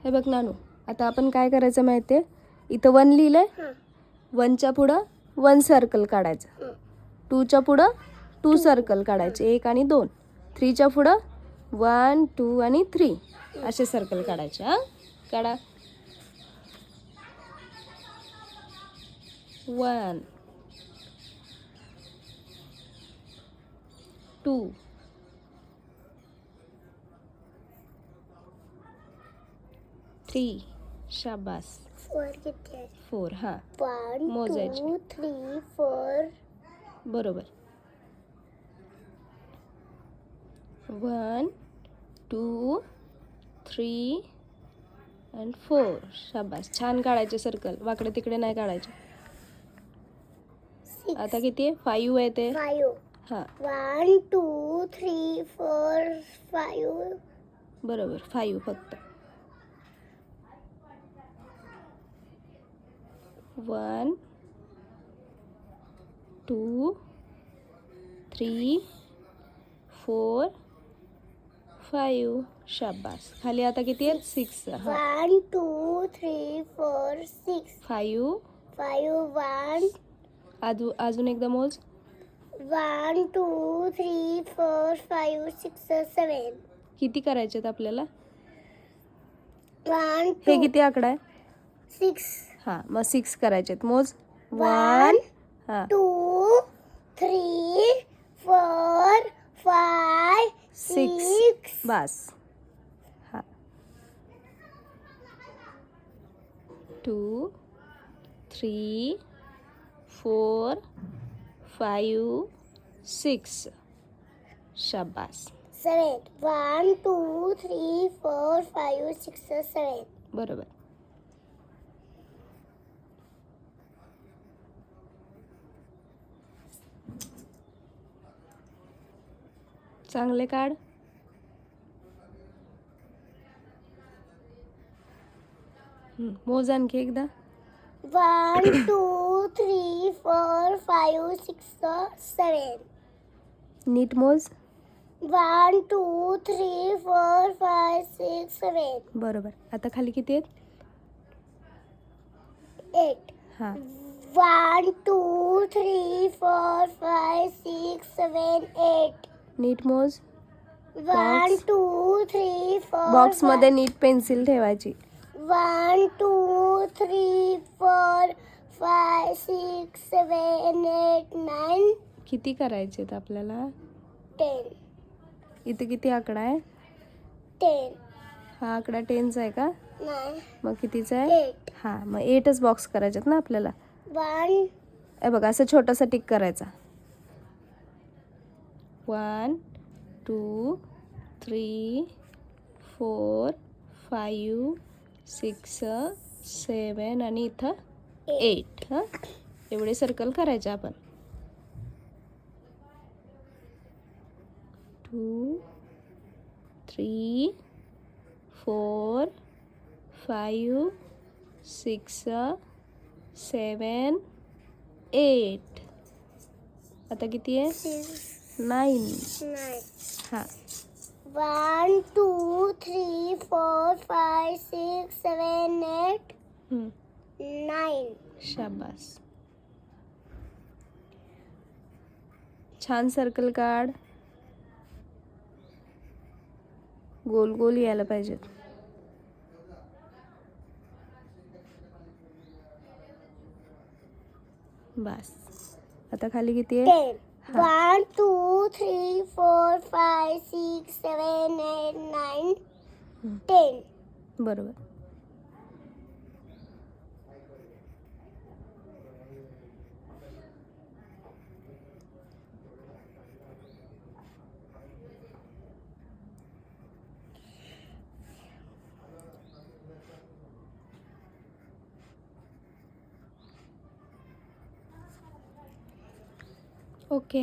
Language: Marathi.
हे बघ नानू, आता आपण काय करायचं माहिती आहे, इथं 1 लिहिलंय, 1च्या पुढं 1 सर्कल काढायचं, 2च्या पुढं 2 सर्कल काढायचे, 1 आणि 2, 3च्या पुढं 1 2 आणि 3 असे सर्कल काढायचे. हां, काढा. 1 2 3 शाबास. 4 किती आहे? 4. हां, 1 मोजायचे. 2 3 4. बरोबर. 1 2 3 आणि 4. शाबास. छान काढायचे सर्कल, वाकडे तिकडे नाही काढायचे. 6 आता किती आहे? 5 आहे ते. 5. हां, 1 2 3 4 5. बरोबर. 5 फक्त. 1 2 3 4 5. शाबास. खाली आता किती आहेत? 6. हां, 1 2 3 4 6. 5. 5 1 अजून एकदा मोज. 1 2 3 4 5 6 7. किती करायचे आहेत आपल्याला? 1 हे 2 किती आकडा आहे? 6. हां, मग 6 करायचे आहेत. मोज. 1 1 हां 2 3 4 5 6. बस. हां, 2 3 4 5 6. शाबास. 7. 1 2 3 4 5 6 7. बरोबर. चांगले काढ. मोज आणखी एकदा. 1 2 3 4 5 6 7. नीट मोज. 1 2 3 4 5 6 7. बरोबर. आता खाली किती आहेत? 8. हां, 1 2 3 4 5 6 7 8. नीट मोज. 1 2 3 4 बॉक्समध्ये नीट पेन्सिल ठेवायची. 1 2 3 4 5 6 7 8 9 किती करायचे आहेत आपल्याला? 10. इथे किती आकडा आहे? 10. हा आकडा 10चा आहे का? नाही. मग कितीचा आहे? 8. हां, मग 8च बॉक्स करायचे ना आपल्याला. 1 हे बघा, असं छोटासा टिक करायचा. 1 2 3 4 5 6 7 आणि इथं 8. हां, एवढे सर्कल करायचे आपण. 2 3 4 5 6 7 8. आता किती आहे? 9. 9. हां, 1 2 3 4 5 6 7 8 9. शाबास. छान सर्कल काढ. गोल गोल यायला पाहिजेत. बस. आता खाली किती आहे? 10. 1 2 3 4 5 6 7 8 9 10. बरोबर. ओके.